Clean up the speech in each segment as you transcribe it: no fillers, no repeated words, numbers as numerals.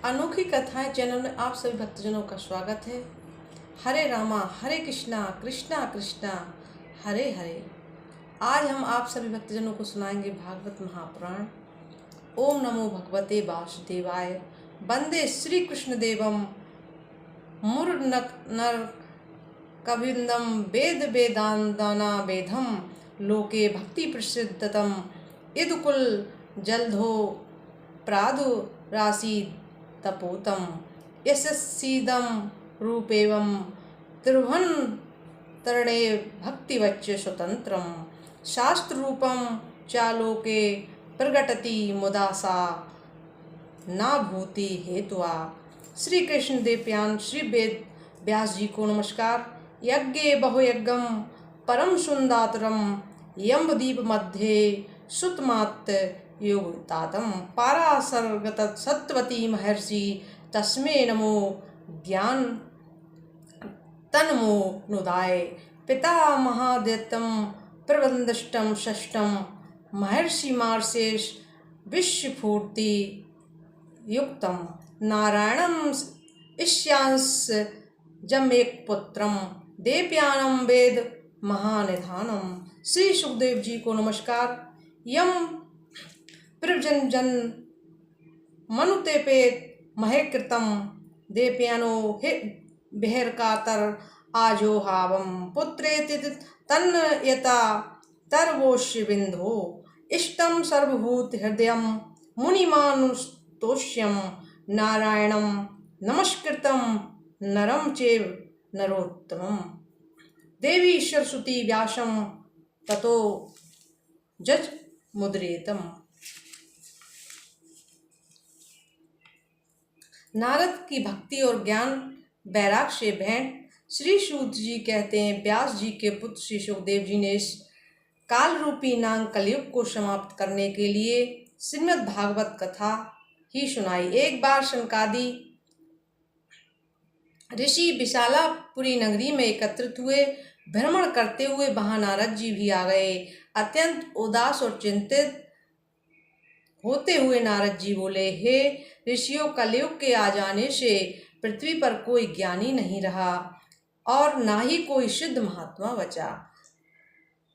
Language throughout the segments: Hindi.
अनोखी कथाएं चैनल में आप सभी भक्तजनों का स्वागत है। हरे रामा हरे कृष्णा कृष्णा कृष्णा हरे हरे। आज हम आप सभी भक्तजनों को सुनाएंगे भागवत महापुराण। ओम नमो भगवते वासुदेवाय। वंदे श्री कृष्ण देवम मुरनर कविंदम वेद वेदांताना वेदम लोके भक्ति प्रसिद्धतम इदकुल जलधो प्रादु राशि तपोतम यशस्सीदम रूपेवम त्रिभुवन तरणे भक्तिवच्च स्वतंत्रम शास्त्र रूपम चालोके प्रगटति मुदा सा ना भूति हेतुआ। श्री कृष्ण देवप्यान श्री वेद व्यास जी को नमस्कार। यज्ञे बहुयज्ञम परम सुंदातरम यम्बदीप मध्ये सुतमात योगतातम पारासर्गत सत्वती महर्षि तस्मे नमो ज्ञान तन्मो नुदाय। पिता महादेतम प्रबंधष्टम षष्टम महर्षि मार्षेश विश्वफूर्ति युक्तम नारायणम ईशांस जमेक पुत्रम देवयानम वेद महानिधानम। श्री सुखदेव जी को नमस्कार। यम प्रजन मनुते पेत महेकृतम देवयानो बिहरकातर आजोहावम पुत्रेति तन्न यता तरवोष्य बिंदो इष्टम सर्वभूत हृदयम मुनिमानुस्तोष्यम नारायणम नमस्कृतम नरम चेव नरोत्तमम। देवी सरस्वती व्यासम ततो जज मुद्रेतम। नारद की भक्ति और ज्ञान वैराग से भेंट। श्री सूत जी कहते हैं, व्यास जी के पुत्र श्री सुखदेव जी ने इस काल रूपी नाग कलयुग को समाप्त करने के लिए श्रीमद् भागवत कथा ही सुनाई। एक बार शनकादि ऋषि विशालापुरी नगरी में एकत्रित हुए। भ्रमण करते हुए वहां नारद जी भी आ गए। अत्यंत उदास और चिंतित होते हुए नारद जी बोले, हे ऋषियों, कलयुग के आ जाने से पृथ्वी पर कोई ज्ञानी नहीं रहा और ना ही कोई सिद्ध महात्मा बचा।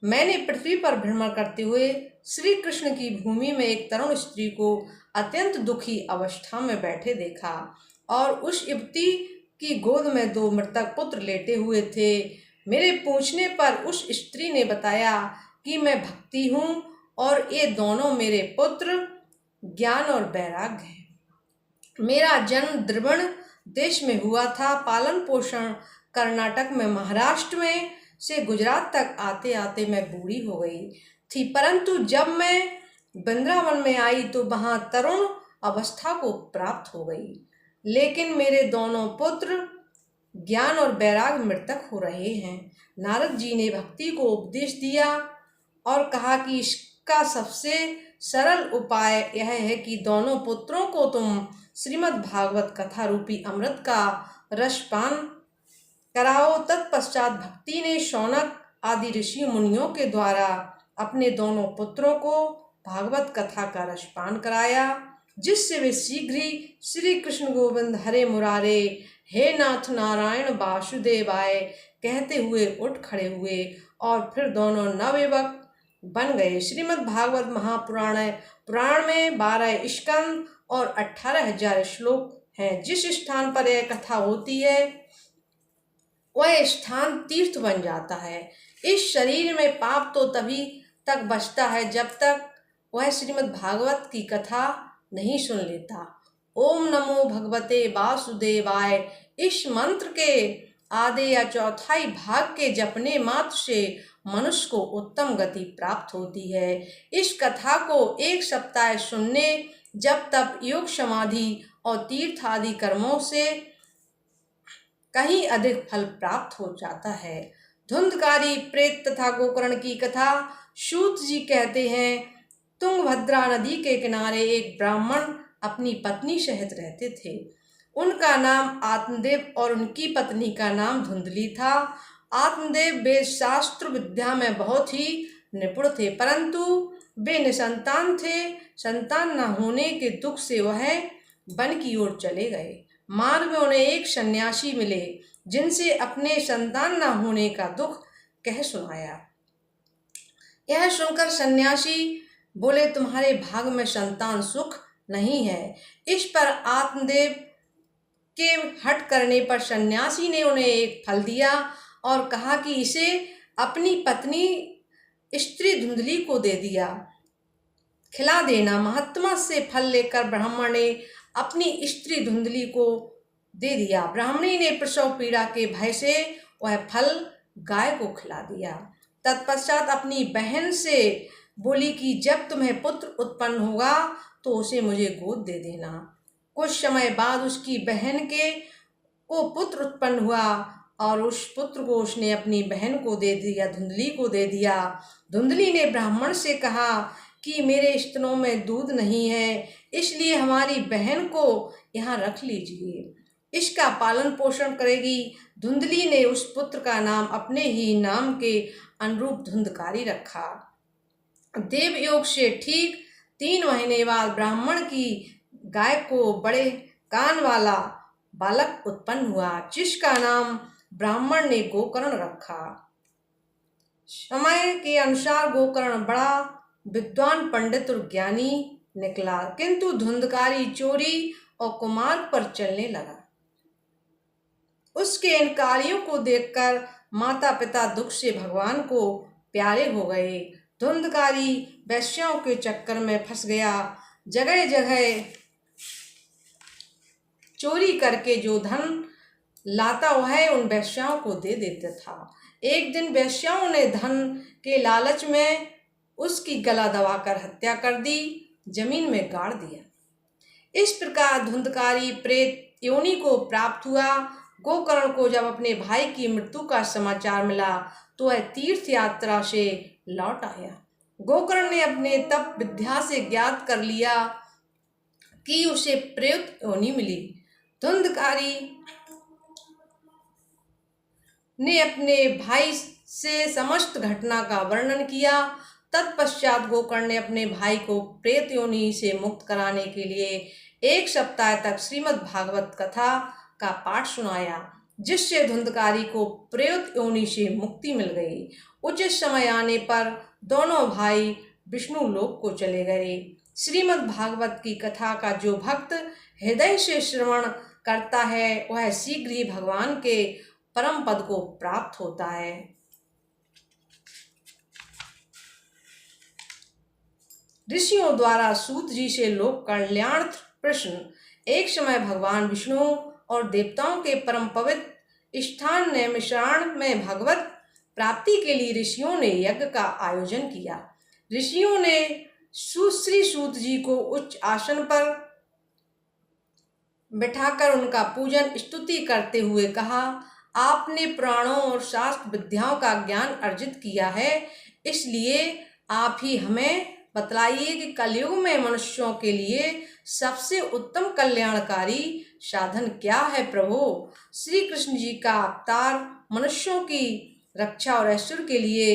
मैंने पृथ्वी पर भ्रमण करते हुए श्री कृष्ण की भूमि में एक तरुण स्त्री को अत्यंत दुखी अवस्था में बैठे देखा और उस युवती की गोद में 2 मृतक पुत्र लेटे हुए थे। मेरे पूछने पर उस स्त्री ने बताया कि मैं भक्ति हूँ और ये दोनों मेरे पुत्र ज्ञान और वैराग्य हैं। मेरा जन्म द्रविड़ देश में हुआ था। पालन पोषण कर्नाटक में, महाराष्ट्र में से गुजरात तक आते आते मैं बूढ़ी हो गई थी, परंतु जब मैं वृंदावन में आई तो वहां तरुण अवस्था को प्राप्त हो गई। लेकिन मेरे दोनों पुत्र ज्ञान और वैराग्य मृतक हो रहे हैं। नारद जी ने भक्ति को उपदेश दिया और कहा कि इसका सबसे सरल उपाय यह है कि दोनों पुत्रों को तुम श्रीमद् भागवत कथा रूपी अमृत का रसपान कराओ। तत्पश्चात भक्ति ने शौनक आदि ऋषि मुनियों के द्वारा अपने दोनों पुत्रों को भागवत कथा का रसपान कराया, जिससे वे शीघ्र ही श्री कृष्ण गोविंद हरे मुरारे हे नाथ नारायण वासुदेवाय कहते हुए उठ खड़े हुए और फिर दोनों नवयुवक बन गए। श्रीमद् भागवत महापुराण पुराण में 12 स्कंद और 18,000 श्लोक हैं। जिस स्थान पर यह कथा होती है वह स्थान तीर्थ बन जाता है। इस शरीर में पाप तो तभी तक बचता है जब तक वह श्रीमद् भागवत की कथा नहीं सुन लेता। ओम नमो भगवते वासुदेवाय इस मंत्र के आधे या चौथाई भाग के जपने मात्र से मनुष्य को उत्तम गति प्राप्त होती है। इस कथा को 1 सप्ताह सुनने, जब तप, योग, समाधि और तीर्थ आदि कर्मों से कहीं अधिक फल प्राप्त हो जाता है। धुंधकारी प्रेत तथा गोकर्ण की कथा। सूत जी कहते हैं, तुंगभद्रा नदी के किनारे एक ब्राह्मण अपनी पत्नी सहित रहते थे। उनका नाम आत्मदेव और उनकी पत्नी का नाम धुंधली था। आत्मदेव वेद शास्त्र विद्या में बहुत ही निपुण थे, परंतु वे निसंतान थे। संतान न होने के दुख से वह वन की ओर चले गए। मार्ग में उन्हें एक सन्यासी मिले जिनसे अपने संतान न होने का दुख कह सुनाया। यह सुनकर सन्यासी बोले, तुम्हारे भाग में संतान सुख नहीं है। इस पर आत्मदेव के हट करने पर सन्यासी ने उन्हें एक फल दिया और कहा कि इसे अपनी पत्नी स्त्री धुंधली को दे दिया खिला देना। महात्मा से फल लेकर ब्राह्मण ने अपनी स्त्री धुंधली को दे दिया। ब्राह्मणी ने प्रसव पीड़ा के भय से वह फल गाय को खिला दिया। तत्पश्चात अपनी बहन से बोली कि जब तुम्हें पुत्र उत्पन्न होगा तो उसे मुझे गोद दे देना। कुछ समय बाद उसकी बहन को पुत्र उत्पन्न हुआ और उस पुत्र को उसने अपनी बहन को दे दिया, धुंधली को दे दिया। धुंधली ने ब्राह्मण से कहा कि मेरे स्तनों में दूध नहीं है, इसलिए हमारी बहन को यहाँ रख लीजिए, इसका पालन पोषण करेगी। धुंधली ने उस पुत्र का नाम अपने ही नाम के अनुरूप धुंधकारी रखा। देवयोग से ठीक 3 महीने बाद ब्राह्मण की गाय को बड़े कान वाला बालक उत्पन्न हुआ, जिसका नाम ब्राह्मण ने गोकर्ण रखा। समय के अनुसार गोकर्ण बड़ा विद्वान, पंडित और ज्ञानी निकला, किंतु धुंधकारी चोरी और कुमार्ग पर चलने लगा। उसके इन कार्यों को देखकर माता पिता दुख से भगवान को प्यारे हो गए। धुंधकारी वैश्याओं के चक्कर में फंस गया, जगह जगह चोरी करके जो धन लाता वह उन वैश्याओं को दे देता था। एक दिन वैश्याओं ने धन के लालच में उसकी गला दबाकर हत्या कर दी, जमीन में गाड़ दिया। इस प्रकार धुंधकारी प्रेत योनि को प्राप्त हुआ। गोकर्ण को जब अपने भाई की मृत्यु का समाचार मिला तो वह तीर्थ यात्रा से लौट आया। गोकर्ण ने अपने तप विद्या से ज्ञात कर लिया कि उसे प्रेत योनि मिली। धुंधकारी ने अपने भाई से समस्त घटना का वर्णन किया। तत्पश्चात गोकर्ण ने अपने भाई को प्रेत योनि से मुक्त कराने के लिए 1 सप्ताह तक श्रीमद् भागवत कथा का पाठ सुनाया, जिससे धुंधकारी को प्रेत योनि से मुक्ति मिल गई। उचित समय आने पर दोनों भाई विष्णु लोक को चले गए। श्रीमद् भागवत की कथा का जो भक्त हृदय से श्रवण करता है वह शीघ्र ही भगवान के परम पद को प्राप्त होता है। ऋषियों द्वारा सूत जी से लोक कल्याणार्थ प्रश्न। एक समय भगवान विष्णु और देवताओं के परम पवित्र स्थान नैमिषारण्य में भगवत प्राप्ति के लिए ऋषियों ने यज्ञ का आयोजन किया। ऋषियों ने श्री सूत जी को उच्च आसन पर बिठाकर उनका पूजन स्तुति करते हुए कहा, आपने पुराणों और शास्त्र विद्याओं का ज्ञान अर्जित किया है, इसलिए आप ही हमें बतलाइए कि कलयुग में मनुष्यों के लिए सबसे उत्तम कल्याणकारी साधन क्या है। प्रभु, श्री कृष्ण जी का अवतार मनुष्यों की रक्षा और ऐश्वर्य के लिए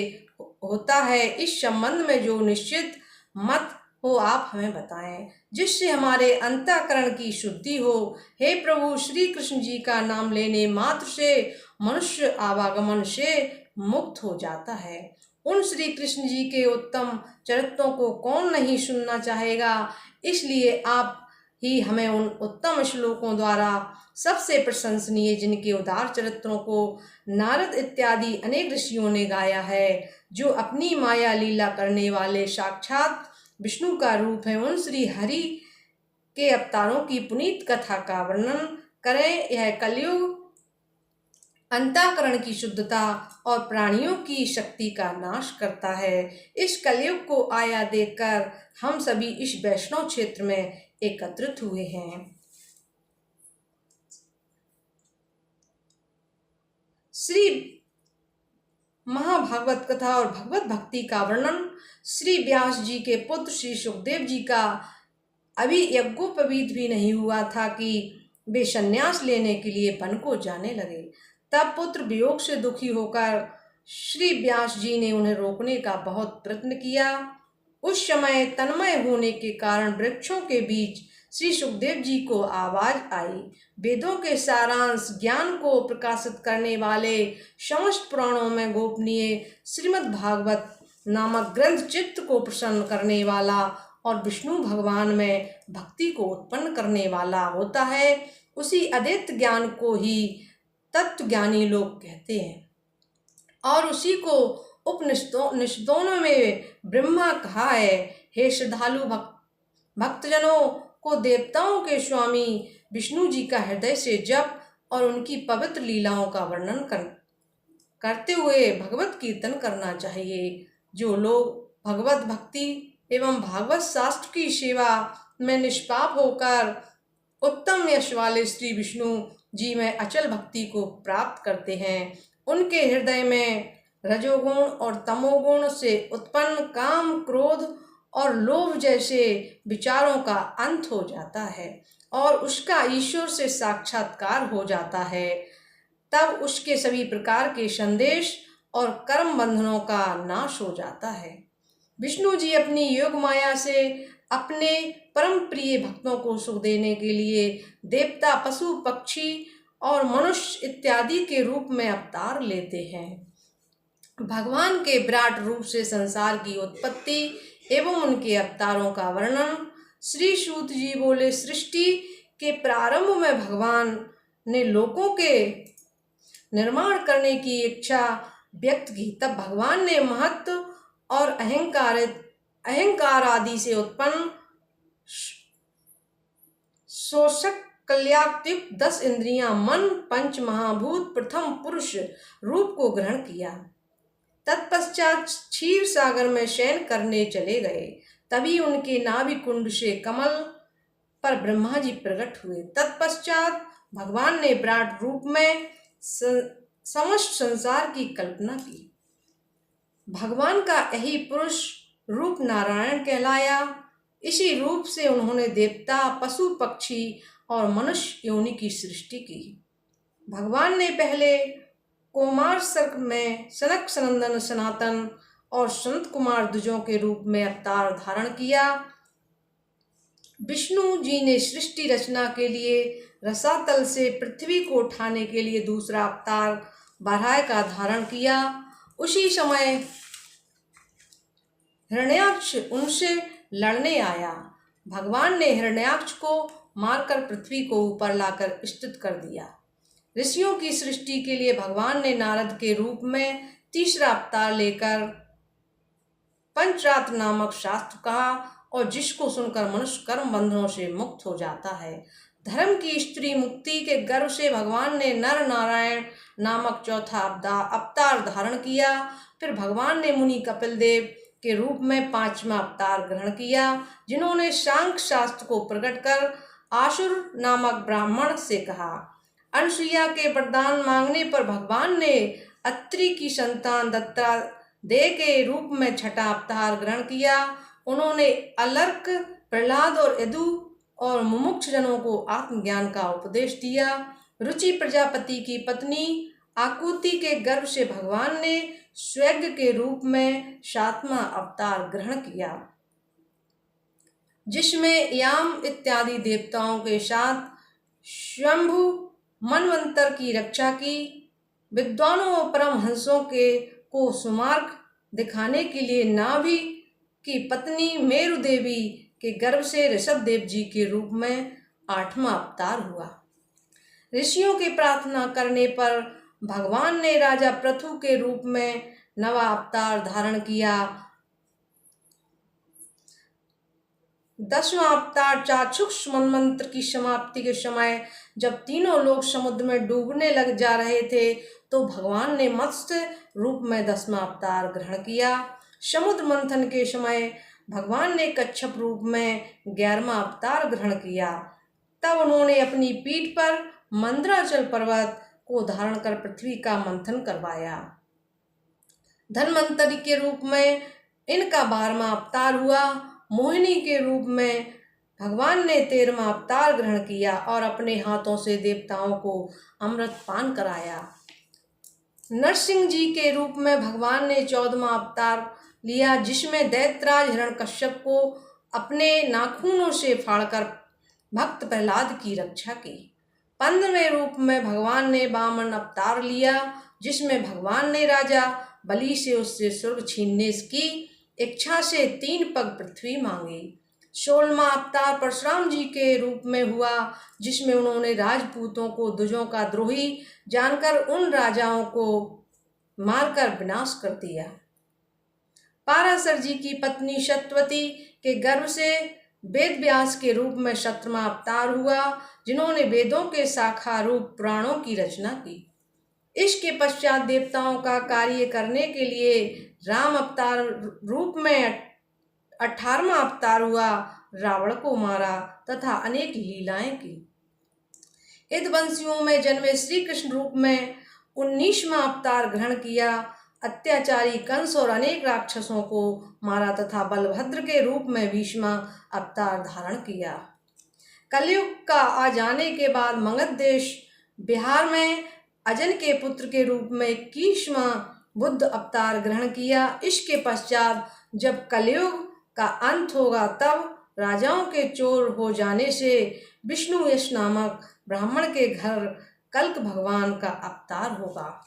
होता है। इस संबंध में जो निश्चित मत हो आप हमें बताएं, जिससे हमारे अंतःकरण की शुद्धि हो। हे प्रभु, श्री कृष्ण जी का नाम लेने मात्र से मनुष्य आवागमन से मुक्त हो जाता है। उन श्री कृष्ण जी के उत्तम चरित्रों को कौन नहीं सुनना चाहेगा, इसलिए आप ही हमें उन उत्तम श्लोकों द्वारा सबसे प्रशंसनीय जिनके उदार चरित्रों को नारद इत्यादि अनेक ऋषियों ने गाया है, जो अपनी माया लीला करने वाले साक्षात विष्णु का रूप है, उन श्री हरि के अवतारों की पुनीत कथा का वर्णन करें। यह कलयुग अंतःकरण की शुद्धता और प्राणियों की शक्ति का नाश करता है। इस कलयुग को आया देखकर हम सभी इस वैष्णव क्षेत्र में एकत्रित हुए हैं। श्री महाभागवत कथा और भगवत भक्ति का वर्णन। श्री व्यास जी के पुत्र श्री सुखदेव जी का अभी यज्ञोपवीत भी नहीं हुआ था कि वे संन्यास लेने के लिए वन को जाने लगे। तब पुत्र वियोग से दुखी होकर श्री व्यास जी ने उन्हें रोकने का बहुत प्रयत्न किया। उस समय तन्मय होने के कारण वृक्षों के बीच श्री सुखदेव जी को आवाज आई। वेदों के सारांश ज्ञान को प्रकाशित करने वाले समस्त पुराणों में गोपनीय श्रीमद् भागवत नामक ग्रंथ चित्त को प्रसन्न करने वाला और विष्णु भगवान में भक्ति को उत्पन्न करने वाला होता है। उसी अद्वैत ज्ञान को ही तत्व ज्ञानी लोग कहते हैं और उसी को उपनिषदों में ब्रह्मा कहा है। हे श्रद्धालु भक्तजनों को देवताओं के स्वामी विष्णु जी का हृदय से जप और उनकी पवित्र लीलाओं का वर्णन करते हुए भगवत कीर्तन करना चाहिए। जो लोग भगवत भक्ति एवं भागवत शास्त्र की सेवा में निष्पाप होकर उत्तम यश वाले श्री विष्णु जी में अचल भक्ति को प्राप्त करते हैं, उनके हृदय में रजोगुण और तमोगुण से उत्पन्न काम, क्रोध और लोभ जैसे विचारों का अंत हो जाता है और उसका ईश्वर से साक्षात्कार हो जाता है। तब उसके सभी प्रकार के संदेश और कर्म बंधनों का नाश हो जाता है। विष्णु जी अपनी योग माया से अपने परम प्रिय भक्तों को सुख देने के लिए देवता, पशु, पक्षी और मनुष्य इत्यादि के रूप में अवतार लेते हैं। भगवान के विराट रूप से संसार की उत्पत्ति एवं उनके अवतारों का वर्णन श्री सूत जी बोले, सृष्टि के प्रारंभ में भगवान ने लोकों के निर्माण करने की इच्छा व्यक्त की। तब भगवान ने महत्व और अहंकार आदि से उत्पन्न शोषक कल्याणयुक्त 10 इंद्रियां, मन, पंच महाभूत, प्रथम पुरुष रूप को ग्रहण किया। तत्पश्चात क्षीर सागर में शयन करने चले गए। तभी उनके नाभि कुंड से कमल पर ब्रह्मा जी प्रकट हुए। तत्पश्चात भगवान ने विराट रूप में समस्त संसार की कल्पना की। भगवान का यही पुरुष रूप नारायण कहलाया। इसी रूप से उन्होंने देवता, पशु, पक्षी और मनुष्य योनि की सृष्टि की। भगवान ने पहले कुमार सर्ग में सनक, सनंदन, सनातन और संत कुमार द्विजों के रूप में अवतार धारण किया। विष्णु जी ने सृष्टि रचना के लिए रसातल से पृथ्वी को उठाने के लिए दूसरा अवतार बराह का धारण किया। उसी समय हिरण्याक्ष उनसे लड़ने आया। भगवान ने हिरण्याक्ष को मारकर पृथ्वी को ऊपर लाकर स्थित कर दिया। ऋषियों की सृष्टि के लिए भगवान ने नारद के रूप में तीसरा अवतार लेकर पंचरात्र नामक शास्त्र कहा और जिसको सुनकर मनुष्य कर्म बंधनों से मुक्त हो जाता है। धर्म की स्त्री मुक्ति के गर्व से भगवान ने नर नारायण नामक चौथा अवतार धारण किया। फिर भगवान ने मुनि कपिल देव के रूप में 5वां अवतार ग्रहण किया, जिन्होंने सांख्य शास्त्र को प्रकट कर आसुर नामक ब्राह्मण से कहा। अनुसुईया के वरदान मांगने पर भगवान ने अत्रि की संतान दत्ता दे के रूप में छठा अवतार ग्रहण किया। उन्होंने अलर्क, प्रहलाद और यदु और मुमुक्ष जनों को आत्मज्ञान का उपदेश दिया। रुचि प्रजापति की पत्नी आकुति के गर्भ से भगवान ने स्वयं के रूप में 7वां अवतार ग्रहण किया, जिसमें याम इत्यादि देवताओं के साथ स्वयंभू मनवंतर की रक्षा की। विद्वानों और परमहंसों को सुमार्ग दिखाने के लिए नाभि की पत्नी मेरु देवी के गर्भ से ऋषभ देव जी के रूप में 8वां अवतार हुआ। ऋषियों के प्रार्थना करने पर भगवान ने राजा पृथु के रूप में 9वां अवतार धारण किया। 10वां अवतार चाक्षुष मनमंत्र की समाप्ति के समय जब तीनों लोग समुद्र में डूबने लग जा रहे थे तो भगवान ने मत्स्य रूप में 10वां अवतार ग्रहण किया। समुद्र मंथन के समय भगवान ने कच्छप रूप में 11वां अवतार ग्रहण किया। तब उन्होंने अपनी पीठ पर मंदराचल पर्वत को धारण कर पृथ्वी का मंथन करवाया। धन्वंतरि के रूप में इनका 12वां अवतार हुआ। मोहिनी के रूप में भगवान ने 13वां अवतार ग्रहण किया और अपने हाथों से देवताओं को अमृत पान कराया। नरसिंह जी के रूप में भगवान ने 14वां अवतार लिया, जिसमें दैत्यराज हिरण्यकश्यप को अपने नाखूनों से फाड़कर भक्त प्रहलाद की रक्षा की। 15वें रूप में भगवान ने वामन अवतार लिया, जिसमें भगवान ने राजा बलि से उससे स्वर्ग छीनने की इच्छा से 3 पग पृथ्वी मांगी। 16वां अवतार परशुराम जी के रूप में हुआ, जिसमें उन्होंने राजपूतों को दुजों का द्रोही जानकर उन राजाओं को मारकर विनाश कर दिया। पाराशर जी की पत्नी सत्यवती के गर्भ से वेद व्यास के रूप में 17वां अवतार हुआ, जिन्होंने वेदों के शाखा रूप पुराणों की रचना की। इसके पश्चात देवताओं का कार्य करने के लिए राम अवतार रूप में 18वां अवतार हुआ, रावण को मारा तथा अनेक लीलाएं की। यदुवंशियों में जन्मे श्री कृष्ण रूप में 19वां अवतार ग्रहण किया, अत्याचारी कंस और अनेक राक्षसों को मारा तथा बलभद्र के रूप में 20वां अवतार धारण किया। कलयुग का आ जाने के बाद मगध देश बिहार में अजन के पुत्र के रूप में 21वां बुद्ध अवतार ग्रहण किया। इसके पश्चात जब कलयुग का अंत होगा, तब राजाओं के चोर हो जाने से विष्णु यश नामक ब्राह्मण के घर कल्क भगवान का अवतार होगा।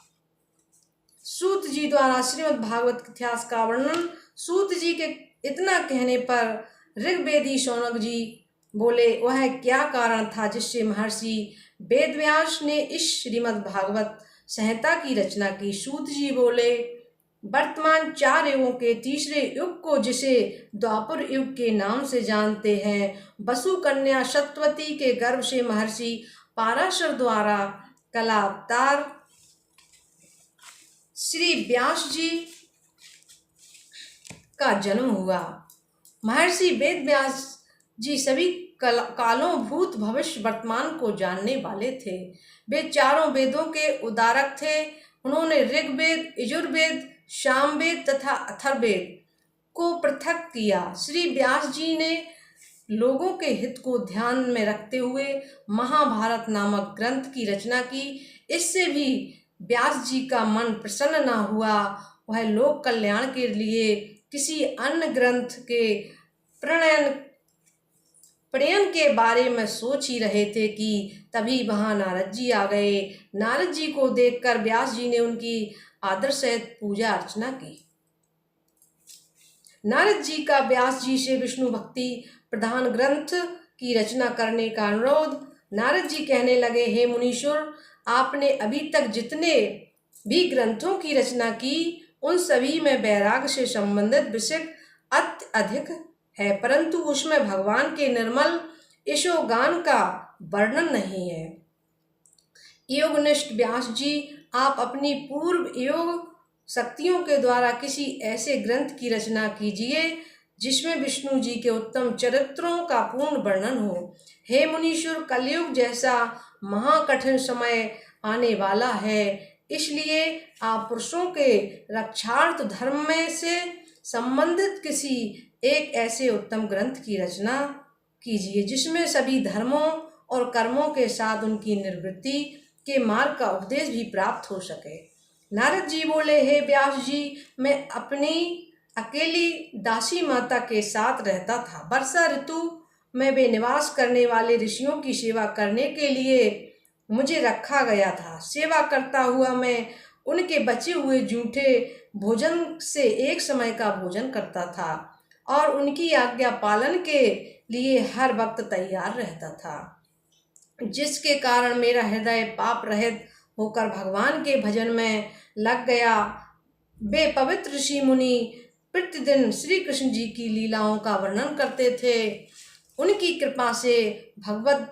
सूत जी द्वारा श्रीमद् भागवत इतिहास का वर्णन। सूत जी के इतना कहने पर ऋग्वेदी शौनक जी बोले, वह क्या कारण था जिससे महर्षि वेदव्यास ने इस श्रीमद् भागवत संहिता की रचना की। सूत जी बोले, वर्तमान 4 युगों के तीसरे युग को, जिसे द्वापर युग के नाम से जानते हैं, वसु कन्या सत्यवती के गर्भ से महर्षि पाराशर द्वारा कला अवतार श्री व्यास जी का जन्म हुआ। महर्षि वेद व्यास जी सभी कालों भूत भविष्य वर्तमान को जानने वाले थे। वे चारों वेदों के उद्धारक थे। उन्होंने ऋग्वेद, यजुर्वेद, सामवेद तथा अथर्ववेद को पृथक किया। श्री व्यास जी ने लोगों के हित को ध्यान में रखते हुए महाभारत नामक ग्रंथ की रचना की। इससे भी व्यास जी का मन प्रसन्न न हुआ। वह लोक कल्याण के लिए किसी अन्य ग्रंथ के प्रणयन के बारे में सोच ही रहे थे कि तभी वहां नारद जी आ गए। नारद जी को देखकर व्यास जी ने उनकी आदर सहित पूजा अर्चना की। नारद जी का व्यास जी से विष्णु भक्ति प्रधान ग्रंथ की रचना करने का अनुरोध। नारद जी कहने लगे, हे मुनीश्वर, आपने अभी तक जितने भी ग्रंथों की रचना की, उन सभी में वैराग्य से संबंधित विषय अत्यधिक है, परंतु उसमें भगवान के निर्मल यशोगान का वर्णन नहीं है। योगनिष्ठ व्यास जी, आप अपनी पूर्व योग शक्तियों के द्वारा किसी ऐसे ग्रंथ की रचना कीजिए जिसमें विष्णु जी के उत्तम चरित्रों का पूर्ण वर्णन हो। हे मुनीश्वर, कलयुग जैसा महाकठिन समय आने वाला है, इसलिए आप पुरुषों के रक्षार्थ धर्म में से संबंधित किसी एक ऐसे उत्तम ग्रंथ की रचना कीजिए जिसमें सभी धर्मों और कर्मों के साथ उनकी निवृत्ति के मार्ग का उपदेश भी प्राप्त हो सके। नारद जी बोले, हे व्यास जी, मैं अपनी अकेली दासी माता के साथ रहता था। वर्षा ऋतु में वे निवास करने वाले ऋषियों की सेवा करने के लिए मुझे रखा गया था। सेवा करता हुआ मैं उनके बचे हुए जूठे भोजन से एक समय का भोजन करता था और उनकी आज्ञा पालन के लिए हर वक्त तैयार रहता था, जिसके कारण मेरा हृदय पाप रहित होकर भगवान के भजन में लग गया। वे पवित्र ऋषि मुनि प्रतिदिन श्री कृष्ण जी की लीलाओं का वर्णन करते थे। उनकी कृपा से भगवत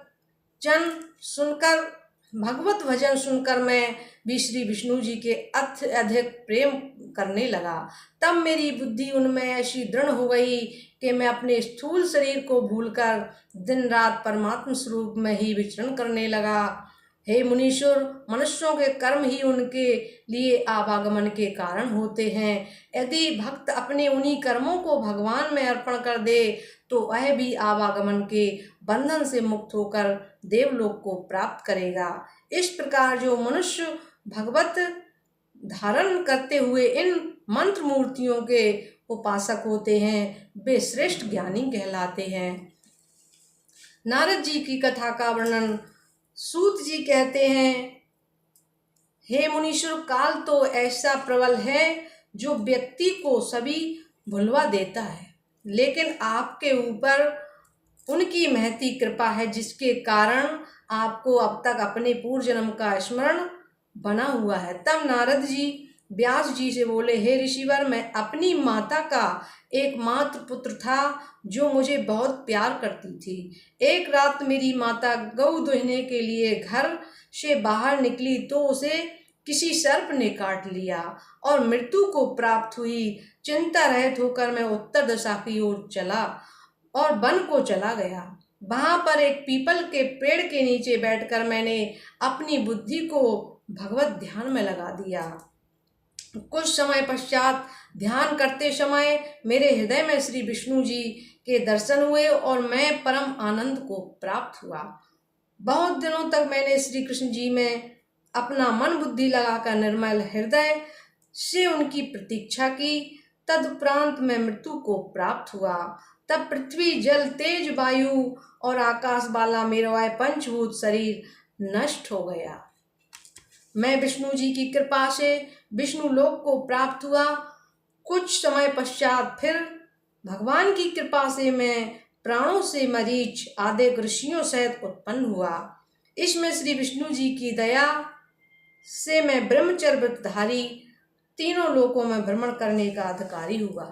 भजन सुनकर मैं भी श्री विष्णु जी के अत्यधिक प्रेम करने लगा। तब मेरी बुद्धि उनमें ऐसी दृढ़ हो गई कि मैं अपने स्थूल शरीर को भूलकर दिन रात परमात्मा स्वरूप में ही विचरण करने लगा। हे मुनीश्वर, मनुष्यों के कर्म ही उनके लिए आवागमन के कारण होते हैं। यदि भक्त अपने उन्हीं कर्मों को भगवान में अर्पण कर दे तो वह भी आवागमन के बंधन से मुक्त होकर देवलोक को प्राप्त करेगा। इस प्रकार जो मनुष्य भगवत धारण करते हुए इन मंत्र मूर्तियों के उपासक होते हैं, वे श्रेष्ठ ज्ञानी कहलाते हैं। नारद जी की कथा का वर्णन सूत जी कहते हैं, हे मुनीश्वर, काल तो ऐसा प्रबल है जो व्यक्ति को सभी भुलवा देता है, लेकिन आपके ऊपर उनकी महती कृपा है जिसके कारण आपको अब तक अपने पूर्व जन्म का स्मरण बना हुआ है। तब नारद जी व्यास जी से बोले, हे ऋषिवर, मैं अपनी माता का एकमात्र पुत्र था जो मुझे बहुत प्यार करती थी। एक रात मेरी माता गौ दुहने के लिए घर से बाहर निकली तो उसे किसी सर्प ने काट लिया और मृत्यु को प्राप्त हुई। चिंता रहित होकर मैं उत्तर दिशा की ओर चला और वन को चला गया। वहां पर एक पीपल के पेड़ के नीचे बैठकर मैंने अपनी बुद्धि को भगवत ध्यान में लगा दिया। कुछ समय पश्चात ध्यान करते समय मेरे हृदय में श्री विष्णु जी के दर्शन हुए और मैं परम आनंद को प्राप्त हुआ। बहुत दिनों तक मैंने श्री कृष्ण जी में अपना मन बुद्धि लगाकर निर्मल हृदय से उनकी प्रतीक्षा की। तदुपरांत मैं मृत्यु को प्राप्त हुआ। तब पृथ्वी, जल, तेज, वायु और आकाश वाला मेरा पंचभूत शरीर नष्ट हो गया। मैं विष्णु जी की कृपा से विष्णु लोक को प्राप्त हुआ। कुछ समय पश्चात फिर भगवान की कृपा से मैं प्राणों से मरीच आदि ऋषियों सहित उत्पन्न हुआ। इसमें श्री विष्णु जी की दया से मैं ब्रह्मचर्य व्रतधारी तीनों लोकों में भ्रमण करने का अधिकारी हुआ।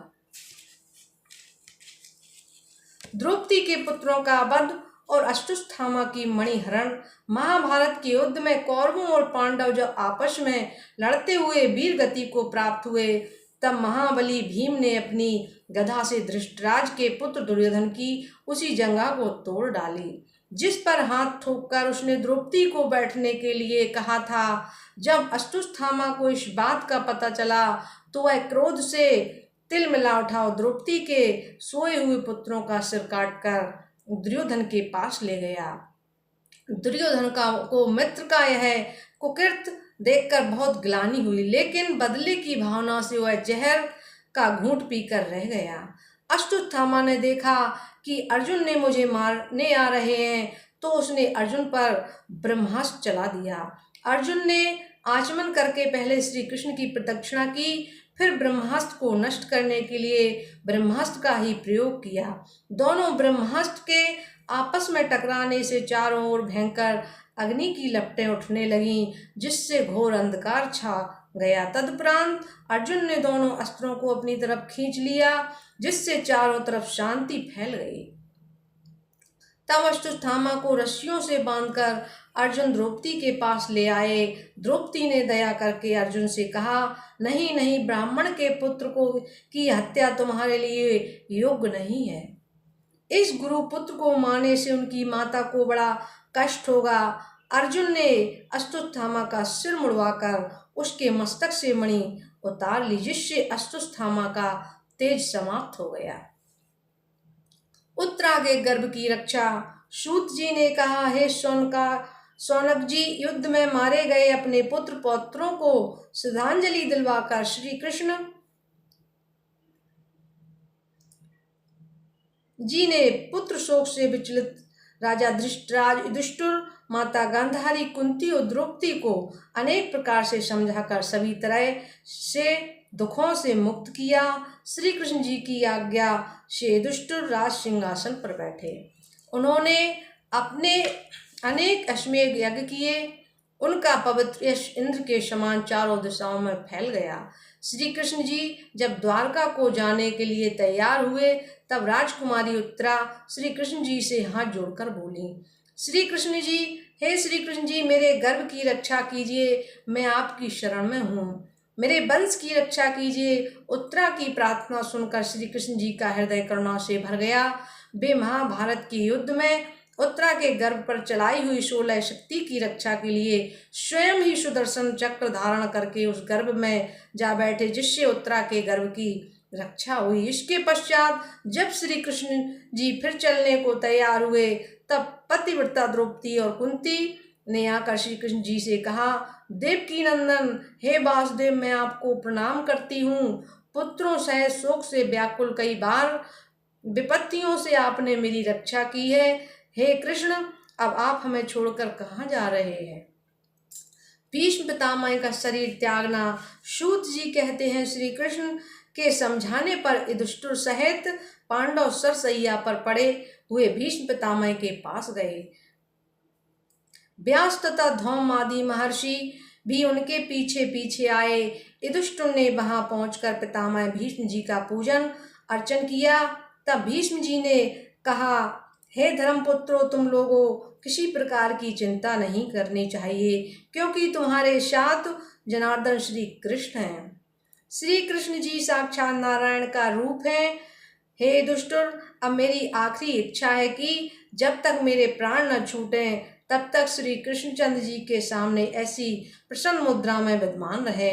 द्रौपदी के पुत्रों का वध और अष्टुत्थामा की मणिहरण। महाभारत के युद्ध में कौरवों और पांडव जब आपस में लड़ते हुए वीर गति को प्राप्त हुए, तब महाबली भीम ने अपनी गदा से धृतराज के पुत्र दुर्योधन की उसी जंघा को तोड़ डाली जिस पर हाथ ठोककर उसने द्रौपदी को बैठने के लिए कहा था। जब अष्टुत्थामा को इस बात का पता चला तो वह क्रोध से तिल मिला उठा और द्रौपदी के सोए हुए पुत्रों का सिर काटकर दुर्योधन के पास ले गया। दुर्योधन को मित्र का यह कुकृत्य देखकर बहुत ग्लानि हुई, लेकिन बदले की भावना से वह जहर का घूंट पीकर रह गया। अश्वत्थामा ने देखा कि अर्जुन ने मुझे मारने आ रहे हैं तो उसने अर्जुन पर ब्रह्मास्त्र चला दिया। अर्जुन ने आचमन करके पहले श्री कृष्ण की प्रदक्षिणा की, फिर ब्रह्मास्त्र को नष्ट करने के लिए ब्रह्मास्त्र का ही प्रयोग किया। दोनों ब्रह्मास्त्र के आपस में टकराने से चारों ओर भयंकर अग्नि की लपटें उठने लगीं, जिससे घोर अंधकार छा गया। तदुपरांत अर्जुन ने दोनों अस्त्रों को अपनी तरफ खींच लिया, जिससे चारों तरफ शांति फैल गई। तब अश्वत्थामा को रस्सियों से बांधकर अर्जुन द्रौपदी के पास ले आए। द्रौपदी ने दया करके अर्जुन से कहा, नहीं नहीं, ब्राह्मण के पुत्र को की हत्या तुम्हारे लिए योग्य नहीं है। इस गुरु पुत्र को मारने से उनकी माता को बड़ा कष्ट होगा। अर्जुन ने अश्वत्थामा का सिर मुड़वाकर उसके मस्तक से मणि उतार ली, जिससे अश्वत्थामा का तेज समाप्त हो गया। उत्तरा के गर्भ की रक्षा। सूत जी ने कहा, हे शौनक जी, युद्ध में मारे गए अपने पुत्र पौत्रों को श्रद्धांजलि दिलवाकर श्री कृष्ण जी ने पुत्र शोक से विचलित राजा धृतराज, युधिष्ठिर, माता गांधारी, कुंती और द्रौपदी को अनेक प्रकार से समझाकर सभी तरह से दुखों से मुक्त किया। श्री कृष्ण जी की आज्ञा से युधिष्ठिर राज सिंहासन पर बैठे। उन्होंने अपने अनेक अश्वमेध यज्ञ किए। उनका पवित्र यश इंद्र के समान चारों दिशाओं में फैल गया। श्री कृष्ण जी जब द्वारका को जाने के लिए तैयार हुए, तब राजकुमारी उत्तरा श्री कृष्ण जी से हाथ जोड़कर बोली, श्री कृष्ण जी, हे श्री कृष्ण जी, मेरे गर्भ की रक्षा कीजिए, मैं आपकी शरण में हूँ। मेरे वंश की रक्षा कीजिए। उत्तरा की प्रार्थना सुनकर श्री कृष्ण जी का हृदय करुणा से भर गया। वे महाभारत के युद्ध में उत्तरा के गर्भ पर चलाई हुई 16 शक्ति की रक्षा के लिए स्वयं ही सुदर्शन चक्र धारण करके उस गर्भ में जा बैठे, जिससे उत्तरा के गर्भ की रक्षा हुई। इसके पश्चात जब श्री कृष्ण जी फिर चलने को तैयार हुए, तब पतिव्रता द्रौपदी और कुंती ने आकर श्री कृष्ण जी से कहा, देवकी नंदन, हे वासुदेव, मैं आपको प्रणाम करती हूँ। पुत्रों सहित शोक से व्याकुल कई बार विपत्तियों से आपने मेरी रक्षा की है। हे कृष्ण, अब आप हमें छोड़कर कहाँ जा रहे हैं? भीष्म पितामह का शरीर त्यागना। सूत जी कहते हैं, श्री कृष्ण के समझाने पर युधिष्ठिर सहित पांडव सरसैया पर पड़े हुए भीष्म पितामह के पास गए। व्यास तथा धौम आदि महर्षि भी उनके पीछे पीछे आए। युधिष्ठिर ने वहां पहुंचकर पितामह भीष्म जी का पूजन अर्चन किया। तब भीष्म जी ने कहा, हे धर्मपुत्रों, तुम लोगों किसी प्रकार की चिंता नहीं करनी चाहिए, क्योंकि तुम्हारे साथ जनार्दन श्री कृष्ण हैं। श्री कृष्ण जी साक्षात नारायण का रूप हैं। हे युधिष्ठिर, अब मेरी आखिरी इच्छा है कि जब तक मेरे प्राण न छूटें तब तक श्री कृष्णचंद्र जी के सामने ऐसी प्रसन्न मुद्रा में विद्यमान रहे।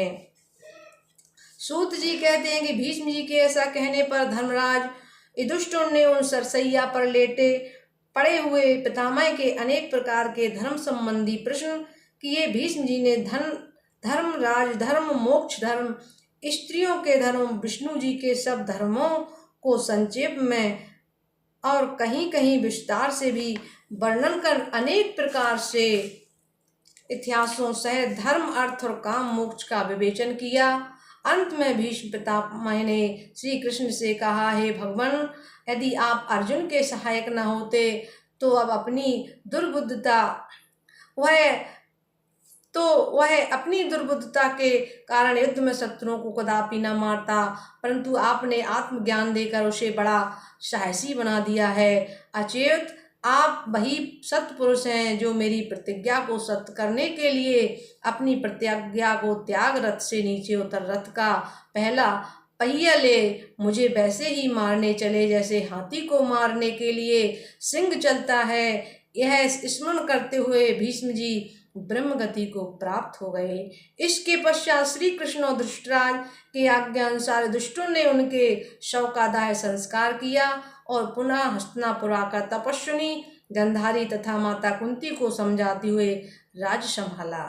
सूत जी कहते हैं कि भीष्म जी के ऐसा कहने पर धर्मराज युधिष्ठिर ने उन सरसैया पर लेटे पड़े हुए पितामह के अनेक प्रकार के धर्म संबंधी प्रश्न किए। भीष्म जी ने धर्म, राजधर्म, मोक्ष धर्म, स्त्रियों के धर्म, विष्णु जी के सब धर्मों को संक्षेप में और कहीं कहीं विस्तार से भी वर्णन कर अनेक प्रकार से इतिहासों सहित धर्म, अर्थ और काम मोक्ष का विवेचन किया। अंत में भीष्म पितामह ने श्री कृष्ण से कहा, हे भगवान, यदि आप अर्जुन के सहायक न होते तो अब अपनी दुर्बुद्धता वह अपनी दुर्बुद्धता के कारण युद्ध में शत्रुओं को कदापि न मारता, परंतु आपने आत्मज्ञान देकर उसे बड़ा साहसी बना दिया है। अचेत, आप वही सत्पुरुष हैं जो मेरी प्रतिज्ञा को सत्य करने के लिए अपनी प्रतिज्ञा को त्याग रथ से नीचे उतर रथ का पहला पहिया ले मुझे वैसे ही मारने चले जैसे हाथी को मारने के लिए सिंह चलता है। यह स्मरण करते हुए भीष्म जी ब्रह्म गति को प्राप्त हो गए। इसके पश्चात श्री कृष्ण और धृतराज के आज्ञा अनुसार युधिष्ठिर ने उनके शव का दाह संस्कार किया और पुनः हस्तिनापुर आकर तपस्विनी गंधारी तथा माता कुंती को समझाते हुए राज्य संभाला।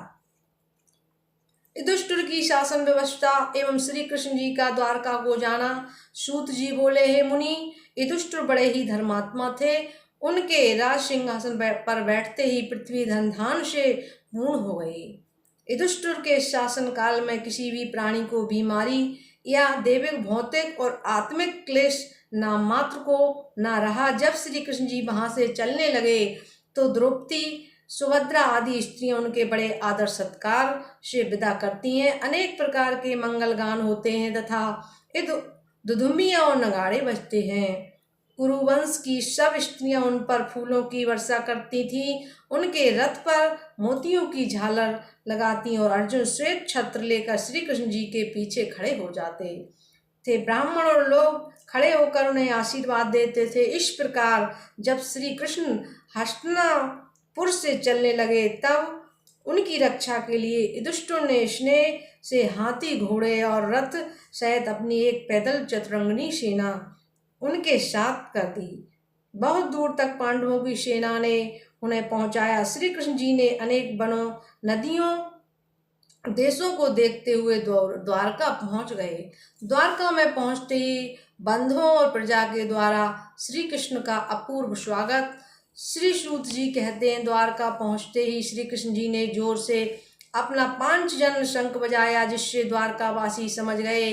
युधिष्ठिर की शासन व्यवस्था एवं श्री कृष्ण जी का द्वारका को जाना। सूत जी बोले, हे मुनि, युधिष्ठिर बड़े ही धर्मात्मा थे। उनके राज सिंहासन पर बैठते ही पृथ्वी धन धान से पूर्ण हो गई। युधिष्ठिर के शासन काल में किसी भी प्राणी को बीमारी या दैविक, भौतिक और आत्मिक क्लेश नाम मात्र को न रहा। जब श्री कृष्ण जी वहां से चलने लगे तो द्रौपदी, सुभद्रा आदि स्त्रियां उनके बड़े आदर सत्कार से विदा करती हैं। अनेक प्रकार के मंगल गान होते हैं तथा दुधुम्बियां और नगाड़े बजते हैं। कुरुवंश की सब स्त्रियां उन पर फूलों की वर्षा करती थीं। उनके रथ पर मोतियों की झालर लगाती और अर्जुन श्वेत छत्र लेकर श्री कृष्ण जी के पीछे खड़े हो जाते थे। ब्राह्मण और लोग खड़े होकर उन्हें आशीर्वाद देते थे। इस प्रकार जब श्री कृष्ण हस्तिनापुर से चलने लगे तब उनकी रक्षा के लिए युधिष्ठिर ने स्नेह से हाथी, घोड़े और रथ सहित अपनी एक पैदल चतुरंगनी सेना उनके साथ कर दी। बहुत दूर तक पांडवों की सेना ने उन्हें पहुंचाया। श्री कृष्ण जी ने अनेक वनों, नदियों, देशों को देखते हुए द्वारका पहुंच गए। द्वारका में पहुंचते ही बंधुओं और प्रजा के द्वारा श्री कृष्ण का अपूर्व स्वागत। श्री सूत जी कहते हैं, द्वारका पहुंचते ही श्री कृष्ण जी ने जोर से अपना पांचजन्य शंख बजाया, जिससे द्वारकावासी समझ गए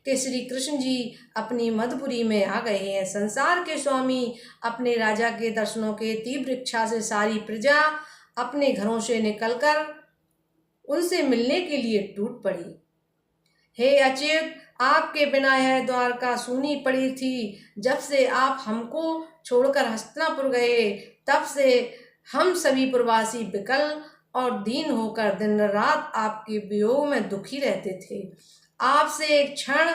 कि श्री कृष्ण जी अपनी मधुपुरी में आ गए हैं। संसार के स्वामी अपने राजा के दर्शनों के तीव्र इच्छा से सारी प्रजा अपने घरों से निकलकर उनसे मिलने के लिए टूट पड़ी। हे अच्युत, आपके बिना यह द्वारका सूनी पड़ी थी। जब से आप हमको छोड़कर हस्तिनापुर गए तब से हम सभी प्रवासी विकल और दीन होकर दिन रात आपके वियोग में दुखी रहते थे। आपसे एक क्षण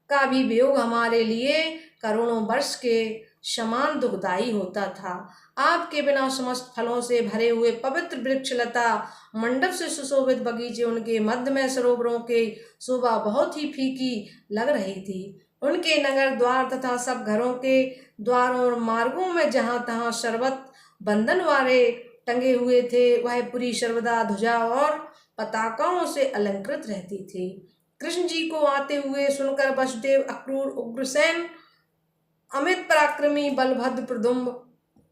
का भी वियोग हमारे लिए करोड़ों वर्ष के समान दुखदायी होता था। आपके बिना समस्त फलों से भरे हुए पवित्र वृक्ष, लता मंडप से सुशोभित बगीचे, उनके मध्य में सरोवरों के शोभा बहुत ही फीकी लग रही थी। उनके नगर द्वार तथा सब घरों के द्वारों और मार्गों में जहाँ तहाँ शरबत बंधन वारे टंगे हुए थे, वह पुरी सर्वदा ध्वजा और पताकाओं से अलंकृत रहती थी। कृष्ण जी को आते हुए सुनकर वसुदेव, अक्रूर, उग्रसेन, अमित पराक्रमी बलभद्र, प्रद्युम्न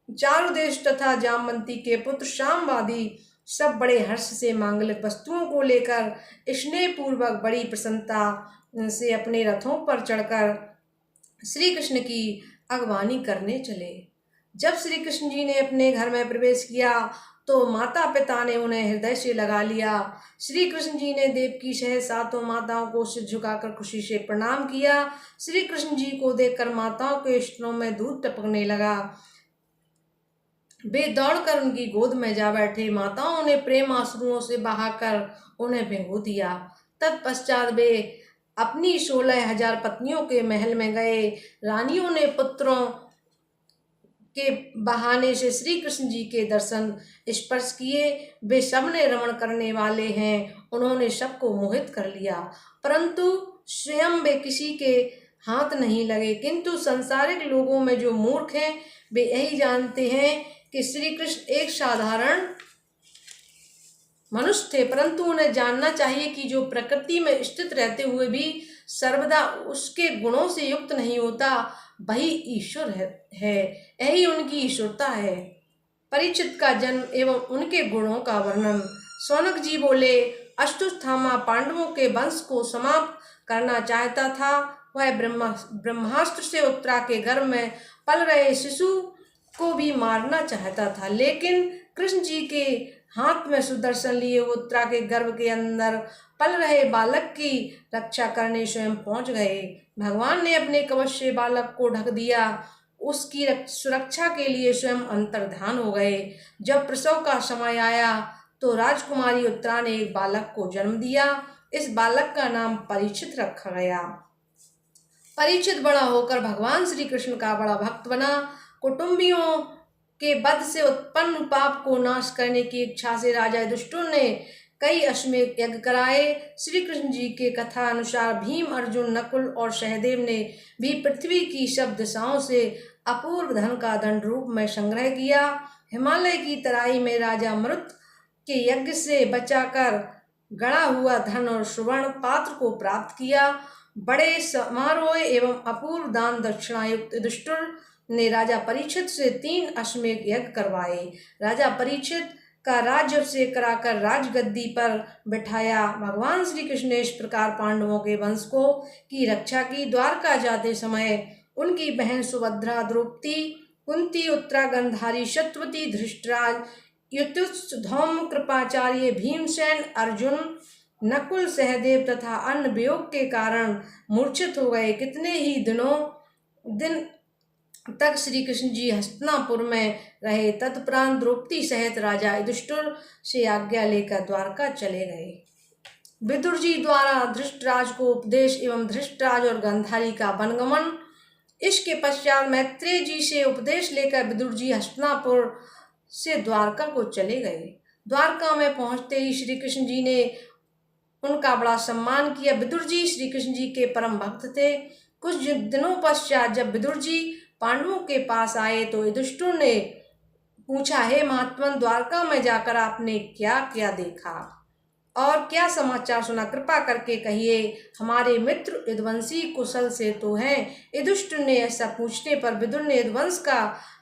चारुदेश तथा जामवंती के पुत्र शामवादी सब बड़े हर्ष से मांगलिक वस्तुओं को लेकर स्नेह पूर्वक बड़ी प्रसन्नता से अपने रथों पर चढ़कर श्री कृष्ण की अगवानी करने चले। जब श्री कृष्ण जी ने अपने घर में प्रवेश किया तो माता पिता ने उन्हें हृदय से लगा लिया। श्री कृष्ण जी ने देवकी सहित सातों माताओं को सिर झुकाकर खुशी से प्रणाम किया। श्री कृष्ण जी को देखकर माताओं के स्तनों में दूध टपकने लगा। वे दौड़कर उनकी गोद में जा बैठे। माताओं ने प्रेम आंसुओं से बहाकर उन्हें भिगो दिया। तत्पश्चात वे अपनी 16,000 पत्नियों के महल में गए। रानियों ने पुत्रों के बहाने से श्री कृष्ण जी के दर्शन स्पर्श किए। वे सबने रमण करने वाले हैं, उन्होंने सबको मोहित कर लिया, परंतु स्वयं वे किसी के हाथ नहीं लगे। किंतु संसारिक लोगों में जो मूर्ख हैं वे यही जानते हैं कि श्री कृष्ण एक साधारण मनुष्य थे, परंतु उन्हें जानना चाहिए कि जो प्रकृति में स्थित रहते हुए भी सर्वदा उसके गुणों से युक्त नहीं होता, वही ईश्वर है। यही उनकी ईश्वरता है। परीक्षित का जन्म एवं उनके गुणों का वर्णन। शौनक जी बोले, अश्वत्थामा पांडवों के वंश को समाप्त करना चाहता था। वह ब्रह्मास्त्र से उत्तरा के गर्भ में पल रहे शिशु को भी मारना चाहता था, लेकिन कृष्ण जी के हाथ में सुदर्शन लिए उत्तरा के गर्भ के अंदर पल रहे बालक की रक्षा करने स्वयं पहुंच गए। भगवान ने अपने कवच से बालक को ढक दिया, उसकी सुरक्षा के लिए स्वयं अंतर्ध्यान हो गए। जब प्रसव का समय आया तो राजकुमारी उत्तरा ने एक बालक को जन्म दिया। इस बालक का नाम परीक्षित रखा गया। परीक्षित बड़ा होकर भगवान श्री कृष्ण का बड़ा भक्त बना। कुटुंबियों के वध से उत्पन्न पाप को नाश करने की इच्छा से राजा युधिष्ठिर ने कई अश्वमेध यज्ञ कराए। श्री कृष्ण जी के कथा अनुसार भीम, अर्जुन, नकुल और सहदेव ने भी पृथ्वी की सब दिशाओं से अपूर्व धन का दंड रूप में संग्रह किया। हिमालय की तराई में राजा मरुत के यज्ञ से बचाकर गड़ा हुआ धन और सुवर्ण पात्र को प्राप्त किया। बड़े समारोह एवं अपूर्व दान दक्षिणा युक्त युधिष्ठिर ने राजा परीक्षित से 3 अश्वमेध यज्ञ करवाए। राजा परीक्षित का राज्य से कराकर राजगद्दी पर बिठाया। भगवान श्री कृष्ण ने इस प्रकार पांडवों के वंश को की रक्षा की। द्वारका जाते समय उनकी बहन सुभद्रा, द्रौपदी, कुंती, उत्तरा, गांधारी, सत्यवती, धृतराज, युधिष्ठिर, धौम्य, कृपाचार्य, भीमसेन, अर्जुन, नकुल, सहदेव तथा अन्य वियोग के कारण मूर्छित हो गए। कितने ही दिन तक श्री कृष्ण जी हस्तिनापुर में रहे। तत्परांत द्रौपदी सहित राजा युधिष्ठिर से आज्ञा लेकर द्वारका चले गए। विदुर जी द्वारा धृतराज को उपदेश एवं धृतराज और गांधारी का वनगमन। इसके पश्चात मैत्रेय जी से उपदेश लेकर विदुर जी हस्तिनापुर से द्वारका को चले गए। द्वारका में पहुंचते ही श्री कृष्ण जी ने उनका बड़ा सम्मान किया। विदुर जी श्री कृष्ण जी के परम भक्त थे। कुछ दिनों पश्चात जब विदुर जी पांडवों के पास आए तो युधिष्ठिर ने पूछा, हे महात्मन, द्वारका में जाकर आपने क्या क्या देखा और क्या समाचार सुना? कृपा करके कहिए। हमारे मित्र यदुवंशी कुशल से तो हैं। युधिष्ठिर ने ऐसा पूछने पर विदुर ने यदुवंश का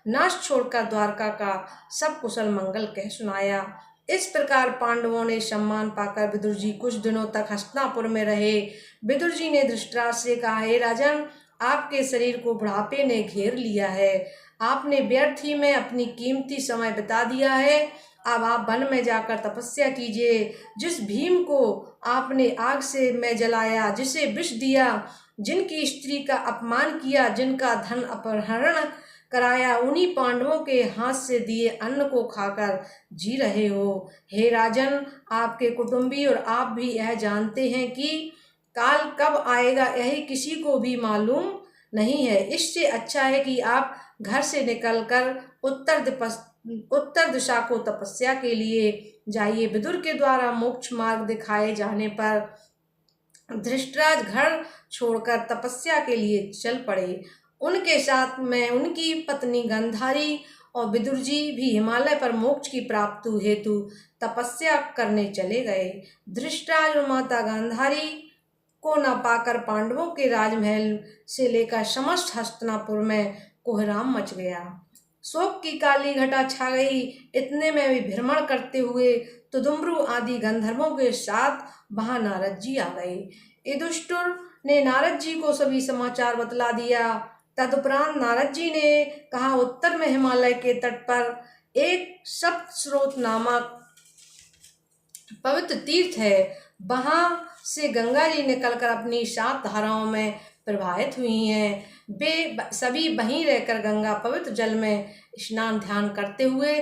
नाश छोड़कर द्वारका का सब कुशल मंगल कह सुनाया। इस प्रकार पांडवों ने सम्मान पाकर विदुर जी कुछ दिनों तक हस्तिनापुर में रहे। विदुर जी ने धृतराष्ट्र से कहा, हे राजन, आपके शरीर को बुढ़ापे ने घेर लिया है। आपने व्यर्थ ही में अपनी कीमती समय बिता दिया है। अब आप वन में जाकर तपस्या कीजिए। जिस भीम को आपने आग से में जलाया, जिसे विष दिया, जिनकी स्त्री का अपमान किया, जिनका धन अपहरण कराया, उन्हीं पांडवों के हाथ से दिए अन्न को खाकर जी रहे हो। हे राजन, आपके कुटुंबी और आप भी यह जानते हैं कि काल कब आएगा यही किसी को भी मालूम नहीं है। इससे अच्छा है कि आप घर से निकलकर उत्तर दिशा को तपस्या के लिए जाइए। विदुर के द्वारा मोक्ष मार्ग दिखाए जाने पर धृतराज घर छोड़कर तपस्या के लिए चल पड़े। उनके साथ में उनकी पत्नी गांधारी और विदुर जी भी हिमालय पर मोक्ष की प्राप्ति हेतु तपस्या करने चले गए। धृतराज और माता गांधारी को न पाकर पांडवों के राजमहल से लेकर समस्त हस्तिनापुर में कोहराम मच गया। शोक की काली घटा छा गई। इतने में भी भ्रमण करते हुए तुदुम्बरु आदि गंधर्वों के साथ वहां नारद जी आ गए। युधिष्ठिर ने नारद जी को सभी समाचार बतला दिया। तदुपरांत नारद जी ने कहा, उत्तर में हिमालय के तट पर एक सप्तस्रोत नामक पवित्र तीर्थ है। वहां से गंगा जी निकलकर अपनी 7 धाराओं में प्रवाहित हुई हैं। वे सभी वहीं रहकर गंगा पवित्र जल में स्नान ध्यान करते हुए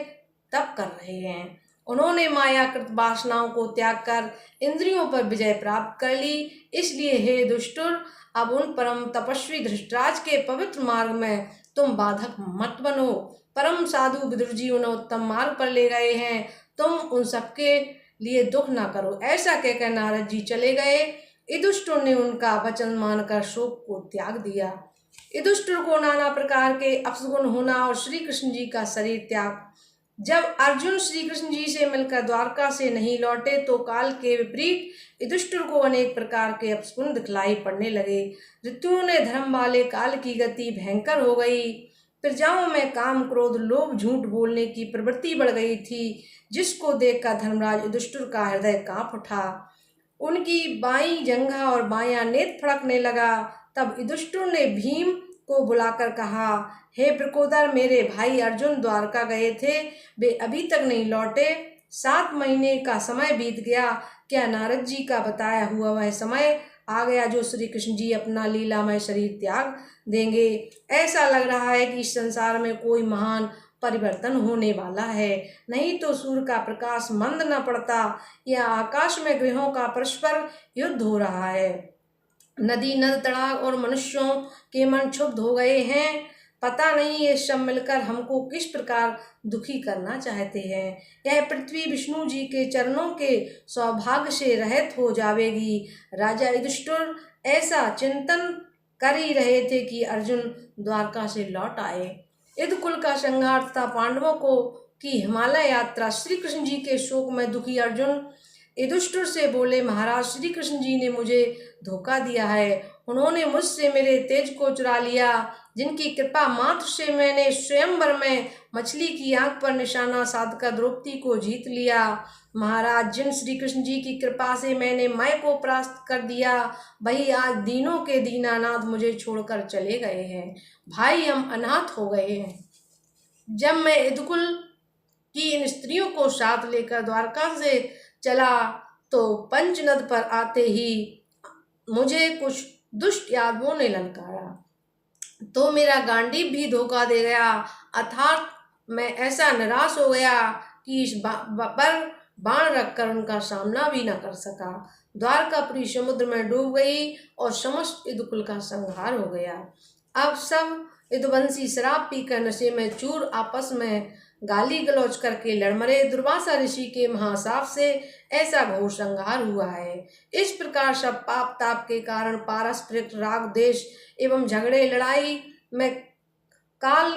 तप कर रहे हैं। उन्होंने मायाकृत वासनाओं को त्याग कर इंद्रियों पर विजय प्राप्त कर ली। इसलिए हे दुष्टुर, अब उन परम तपस्वी धृतराज के पवित्र मार्ग में तुम बाधक मत बनो। परम साधु विदुर जी उन्हें उत्तम मार्ग पर ले गए हैं, तुम उन सबके लिए दुख ना करो। ऐसा कहकर नारद जी चले गए। युधिष्ठिर ने उनका वचन मानकर शोक को त्याग दिया। युधिष्ठिर को नाना प्रकार के अपशगुन होना और श्री कृष्ण जी का शरीर त्याग। जब अर्जुन श्री कृष्ण जी से मिलकर द्वारका से नहीं लौटे तो काल के विपरीत युधिष्ठिर को अनेक प्रकार के अपशगुन दिखलाई पड़ने लगे। ऋतुओं ने धर्म वाले काल की गति भयंकर हो गई। प्रजाओं में काम, क्रोध, लोभ, झूठ बोलने की प्रवृत्ति बढ़ गई थी, जिसको देखकर धर्मराज युधिष्ठिर का हृदय कांप उठा। उनकी बाईं जंघा और बायां नेत्र फड़कने लगा। तब युधिष्ठिर ने भीम को बुलाकर कहा, हे वृकोदर, मेरे भाई अर्जुन द्वारका गए थे, वे अभी तक नहीं लौटे। 7 महीने का समय बीत गया। क्या नारद जी का बताया हुआ वह समय आ गया जो श्री कृष्ण जी अपना लीलामय शरीर त्याग देंगे? ऐसा लग रहा है कि इस संसार में कोई महान परिवर्तन होने वाला है। नहीं तो सूर्य का प्रकाश मंद न पड़ता या आकाश में ग्रहों का परस्पर युद्ध हो रहा है। नदी, नद, तड़ाग और मनुष्यों के मन क्षुब्ध हो गए हैं। पता नहीं ये सब मिलकर हमको किस प्रकार दुखी करना चाहते हैं। यह पृथ्वी विष्णु जी के चरणों के सौभाग्य से रहित हो जाएगी। राजा युधिष्ठिर ऐसा चिंतन कर ही रहे थे कि अर्जुन द्वारका से लौट आए। यदुकुल का संहार तथा पांडवों को की हिमालय यात्रा। श्री कृष्ण जी के शोक में दुखी अर्जुन युधिष्ठिर से बोले, महाराज, श्री कृष्ण जी ने मुझे धोखा दिया है। उन्होंने मुझसे मेरे तेज को चुरा लिया। जिनकी कृपा मात्र से मैंने स्वयंवर में मछली की आंख पर निशाना साधकर द्रौपदी को जीत लिया। महाराज, जिन श्री कृष्ण जी की कृपा से मैंने मैं को परास्त कर दिया, वही आज दीनों के दीनानाथ मुझे छोड़कर चले गए हैं। भाई, हम अनाथ हो गए हैं। जब मैं यदुकुल की इन स्त्रियों को साथ लेकर द्वारका से चला तो पंचनद पर आते ही मुझे कुछ दुष्ट यादवों ने ललकारा, तो मेरा गांडीव भी धोखा दे गया। अर्थात मैं ऐसा निराश हो गया कि इस पर बाण रखकर उनका सामना भी न कर सका। द्वारकापुरी समुद्र में डूब गई और समस्त यदुकुल का संहार हो गया। अब सब यदुवंशी शराब पीकर नशे में चूर आपस में गाली गलौज करके लड़ मरे। दुर्वासा ऋषि के महाशाप से ऐसा घोर संहार हुआ है। इस प्रकार सब पाप ताप के कारण पारस्परिक राग, द्वेष एवं झगड़े लड़ाई में काल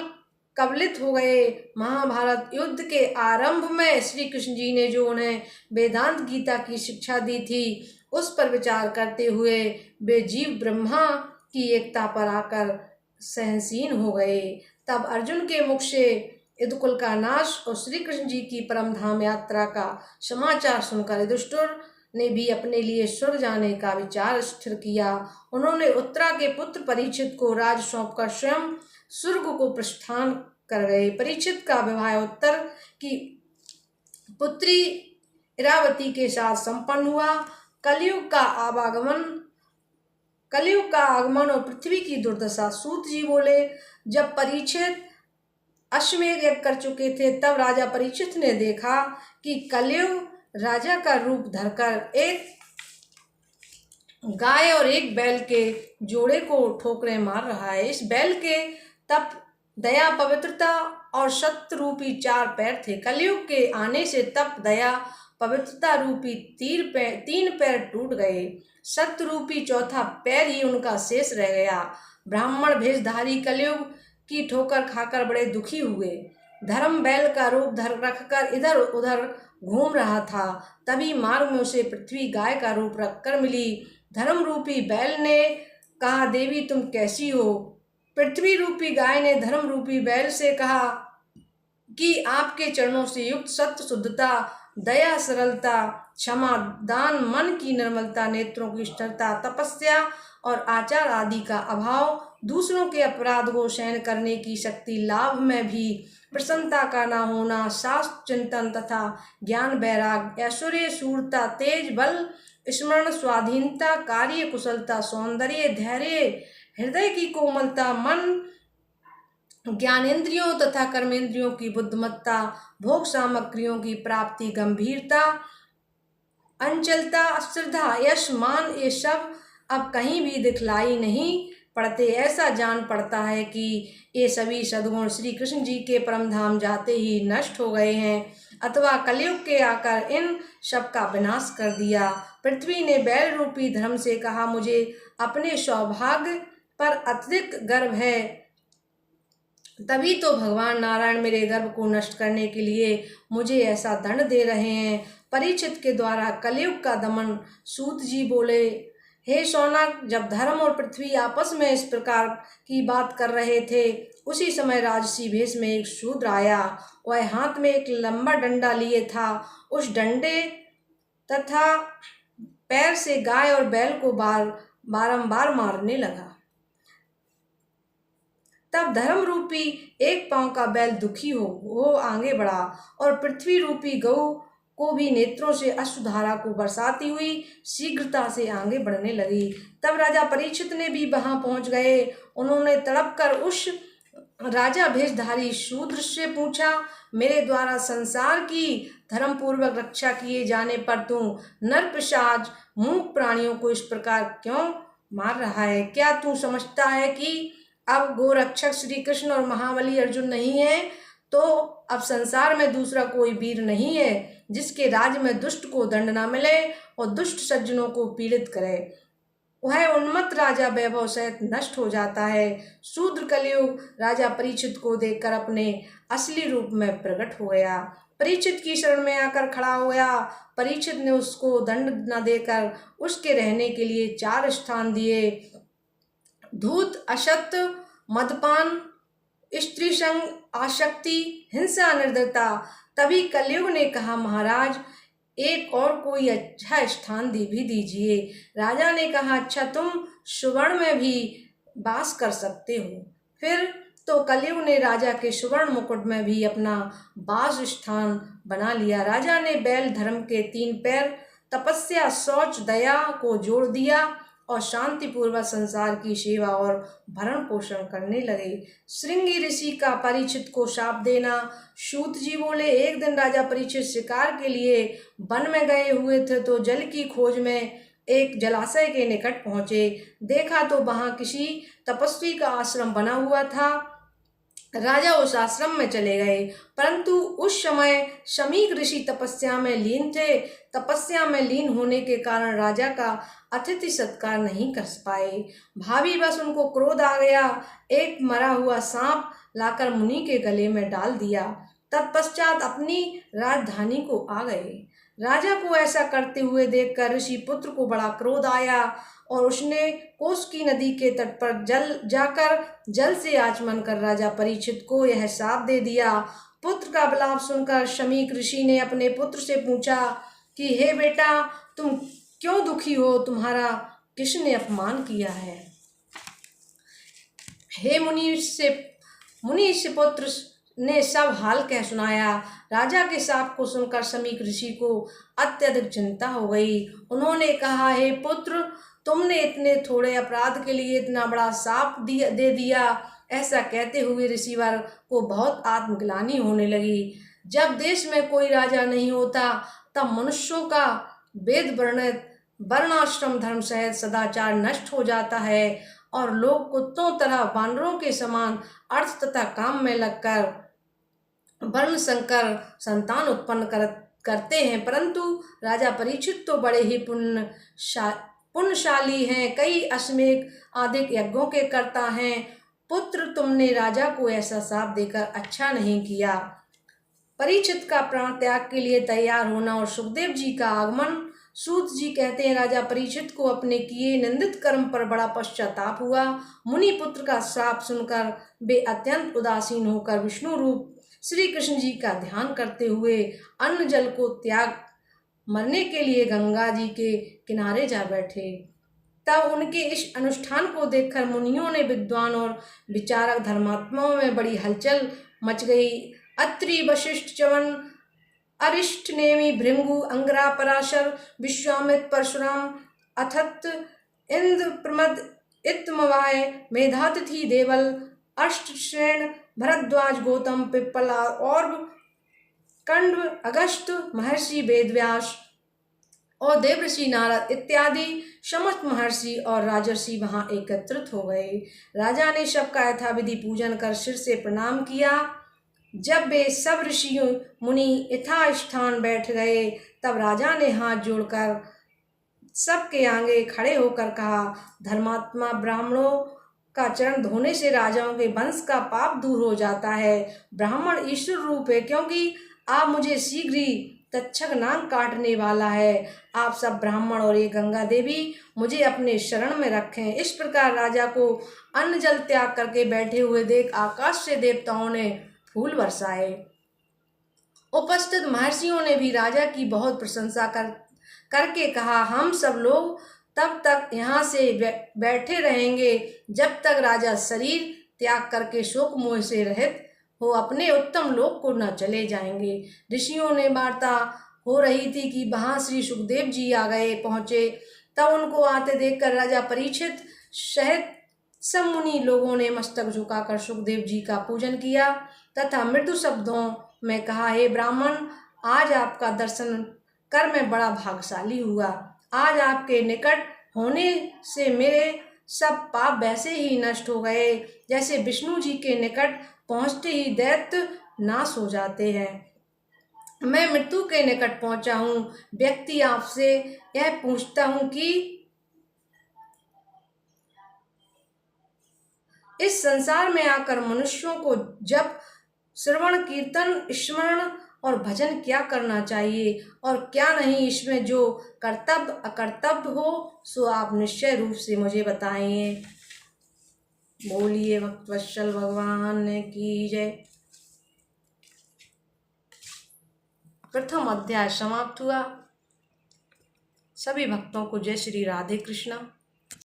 कबलित हो गए। महाभारत युद्ध के आरंभ में श्री कृष्ण जी ने जो उन्हें वेदांत गीता की शिक्षा दी थी, उस पर विचार करते हुए वे जीव ब्रह्मा की एकता पर आकर सहनशीन हो गए। तब अर्जुन के मुख से यदुकुल का नाश और श्री कृष्ण जी की परम धाम यात्रा का समाचार सुनकर युधिष्ठिर ने भी अपने लिए स्वर्ग जाने का विचार स्थिर किया। उन्होंने उत्तरा के पुत्र परीक्षित को राज सौंपकर स्वयं स्वर्ग को प्रस्थान कर गए। परीक्षित का विवाह उत्तर की पुत्री इरावती के साथ संपन्न हुआ। कलयुग का आगमन और पृथ्वी की दुर्दशा। सूत जी बोले, जब परीक्षित अश्वमेध यज्ञ कर चुके थे, तब राजा परीक्षित ने देखा कि कलयुग राजा का रूप धरकर एक गाय और एक बैल के जोड़े को ठोकरें मार रहा है। इस बैल के तप, दया, पवित्रता और सत्य रूपी 4 पैर थे। कलयुग के आने से तप, दया, पवित्रता रूपी 3 पैर टूट गए। सत्य रूपी 4था पैर ही उनका शेष रह गया। ब्राह्मण भेषधारी कलयुग की ठोकर खाकर बड़े दुखी हुए। धर्म बैल का रूप रखकर इधर उधर घूम रहा था। तभी मार्ग में उसे पृथ्वी गाय का रूप रखकर मिली। धर्म रूपी बैल ने कहा, देवी तुम कैसी हो? पृथ्वी रूपी गाय ने धर्म रूपी बैल से कहा, कि आपके चरणों से युक्त सत्य शुद्धता, दया, सरलता, क्षमा, दान, मन की निर्मलता, नेत्रों की स्थिरता, तपस्या और आचार आदि का अभाव, दूसरों के अपराध को सहन करने की शक्ति, लाभ में भी प्रसन्नता का न होना, शास्त्र चिंतन तथा ज्ञान, वैराग, ऐश्वर्य, शूरता, तेज, बल, स्मरण, स्वाधीनता, कार्य कुशलता, सौंदर्य, धैर्य, हृदय की कोमलता, मन, ज्ञानेंद्रियों तथा कर्मेंद्रियों की बुद्धिमत्ता, भोग सामग्रियों की प्राप्ति, गंभीरता, अंचलता, श्रद्धा, यश, मान, ये सब अब कहीं भी दिखलाई नहीं पड़ते। ऐसा जान पड़ता है कि ये सभी सद्गुण श्री कृष्ण जी के परम धाम जाते ही नष्ट हो गए हैं, अथवा कलयुग के आकर इन सब का विनाश कर दिया। पृथ्वी ने बैल रूपी धर्म से कहा, मुझे अपने सौभाग्य पर अत्यधिक गर्व है, तभी तो भगवान नारायण मेरे गर्व को नष्ट करने के लिए मुझे ऐसा दंड दे रहे हैं। परीक्षित के द्वारा कलयुग का दमन। सूत जी बोले, हे शौनक, जब धर्म और पृथ्वी आपस में इस प्रकार की बात कर रहे थे, उसी समय राजसी भेष में एक शूद्र आया। वह हाथ में एक लंबा डंडा लिए था। उस डंडे तथा पैर से गाय और बैल को बारंबार मारने लगा। तब धर्म रूपी एक पांव का बैल दुखी हो वो आगे बढ़ा और पृथ्वी रूपी गऊ को भी नेत्रों से अश्रुधारा को बरसाती हुई शीघ्रता से आगे बढ़ने लगी। तब राजा परीक्षित ने भी वहां पहुंच गए। उन्होंने तड़प कर उस राजा भेषधारी शूद्र से पूछा, मेरे द्वारा संसार की धर्म पूर्वक रक्षा किए जाने पर तू नर पिशाच मूक प्राणियों को इस प्रकार क्यों मार रहा है? क्या तू समझता है कि अब गोरक्षक श्री कृष्ण और महाबली अर्जुन नहीं है, तो अब संसार में दूसरा कोई वीर नहीं है जिसके राज्य में दुष्ट को दंड न मिले और दुष्ट सज्जनों को पीड़ित करे। वह उन्मत्त राजा वैभव सहित नष्ट हो जाता है। शूद्र कलयुग राजा परीक्षित को देखकर अपने असली रूप में प्रकट हो गया। परीक्षित की शरण में आकर खड़ा हो गया। परीक्षित ने उसको दंड न देकर उसके रहने के लिए 4 स्थान दिए: धूत, असत्य, मदपान, स्त्री संग, आसक्ति, हिंसा, निर्दयता। तभी कलयुग ने कहा, महाराज, एक और कोई अच्छा स्थान भी दीजिए। राजा ने कहा, अच्छा, तुम सुवर्ण में भी वास कर सकते हो। फिर तो कलयुग ने राजा के सुवर्ण मुकुट में भी अपना वास स्थान बना लिया। राजा ने बैल धर्म के 3 पैर, तपस्या, शौच, दया को जोड़ दिया और शांतिपूर्वक संसार की सेवा और भरण पोषण करने लगे। श्रृंगी ऋषि का परीक्षित को शाप देना। सूत जी बोले, एक दिन राजा परीक्षित शिकार के लिए वन में गए हुए थे तो जल की खोज में एक जलाशय के निकट पहुंचे। देखा तो वहां किसी तपस्वी का आश्रम बना हुआ था। राजा उस आश्रम में चले गए, परंतु उस समय शमीक ऋषि तपस्या में लीन थे। तपस्या में लीन होने के कारण राजा का अतिथि सत्कार नहीं कर पाए। भावी बस उनको क्रोध आ गया। एक मरा हुआ सांप लाकर मुनि के गले में डाल दिया। तत्पश्चात अपनी राजधानी को आ गए। राजा को ऐसा करते हुए देखकर ऋषि पुत्र को बड़ा क्रोध आया और उसने कोसकी नदी के तट पर जाकर जल से आचमन कर राजा परीक्षित को यह शाप दे दिया। पुत्र का विलाप सुनकर शमीक ऋषि ने अपने पुत्र से पूछा कि हे बेटा, तुम क्यों दुखी हो? तुम्हारा किसने अपमान किया है? हे मुनि से पुत्र ने सब हाल कह सुनाया। राजा के शाप को सुनकर शमीक ऋषि को अत्यधिक चिंता हो गई। उन्होंने कहा, हे पुत्र, तुमने इतने थोड़े अपराध के लिए इतना बड़ा शाप दे दिया। ऐसा कहते हुए ऋषिवर को बहुत आत्मग्लानि होने लगी। जब देश में कोई राजा नहीं होता तब मनुष्यों का वेद वर्णित वर्णाश्रम धर्म सहित सदाचार नष्ट हो जाता है और लोग कुत्तों तरह वानरों के समान अर्थ तथा काम में लगकर वर्ण संकर संतान उत्पन्न करते हैं। परंतु राजा परीक्षित तो बड़े ही पुण्यशाली हैं, कई अश्वमेध आदि यज्ञों के कर्ता हैं। पुत्र, तुमने राजा को ऐसा शाप देकर अच्छा नहीं किया। परीक्षित का प्राण त्याग के लिए तैयार होना और सुखदेव जी का आगमन। सूत जी कहते हैं, राजा परीक्षित को अपने किए निंदित कर्म पर बड़ा पश्चाताप हुआ। मुनि पुत्र का श्राप सुनकर वे अत्यंत उदासीन होकर विष्णु रूप श्री कृष्ण जी का ध्यान करते हुए अन्न जल को त्याग मरने के लिए गंगा जी के किनारे जा बैठे। तब उनके इस अनुष्ठान को देखकर मुनियों ने, विद्वान और विचारक धर्मात्माओं में बड़ी हलचल मच गई। अत्रि, वशिष्ठ, च्यवन, अरिष्ट नेमि, भृंगु, अंगरा, पराशर, विश्वामित्र, परशुराम, अथत, इंद्र, प्रमद, इत्मवाय, मेधातिथि, देवल, अष्टसेन, भरद्वाज, गौतम, पिप्पला और कंड, अगस्त, महर्षि वेदव्यास और देवऋषि नारद इत्यादि समस्त महर्षि और राजर्षि वहां एकत्रित हो गए। राजा ने सबका यथाविधि पूजन कर सिर से प्रणाम किया। जब वे सब ऋषि मुनि यथास्थान बैठ गए, तब राजा ने हाथ जोड़कर सबके आगे खड़े होकर कहा, धर्मात्मा ब्राह्मणों का चरण धोने से राजाओं के वंश का पाप दूर हो जाता है। ब्राह्मण ईश्वर रूप है, क्योंकि आप मुझे शीघ्र ही तक्षक नाग काटने वाला है। आप सब ब्राह्मण और ये गंगा देवी मुझे अपने शरण में रखें। इस प्रकार राजा को अन्न जल त्याग करके बैठे हुए देख आकाश से देवताओं ने फूल बरसाए। उपस्थित महर्षियों ने भी राजा की बहुत प्रशंसा करके कहा, हम सब लोग तब तक यहाँ से बैठे रहेंगे जब तक राजा शरीर त्याग करके शोक मोह से रहित हो अपने उत्तम लोक को न चले जाएंगे। ऋषियों ने वार्ता हो रही थी कि वहां श्री सुखदेव जी आ गए पहुंचे। तब उनको आते देखकर राजा परीक्षित सहित सब मुनि लोगों ने मस्तक झुकाकर सुखदेव जी का पूजन किया तथा मृदु शब्दों में कहा, हे ब्राह्मण, आज आपका दर्शन कर मैं बड़ा भाग्यशाली हुआ। आज आपके निकट होने से मेरे सब पाप वैसे ही नष्ट हो गए जैसे विष्णु जी के निकट पहुंचते ही दैत्य नाश हो जाते हैं। मैं मृत्यु के निकट पहुंचा हूँ। व्यक्ति आपसे यह पूछता हूँ कि इस संसार में आकर मनुष्यों को जब श्रवण, कीर्तन, स्मरण और भजन क्या करना चाहिए और क्या नहीं, इसमें जो कर्तव्य अकर्तव्य हो सो आप निश्चय रूप से मुझे बताइए। बोलिए भक्तवत्सल भगवान की जय। प्रथम अध्याय समाप्त हुआ। सभी भक्तों को जय श्री राधे कृष्णा।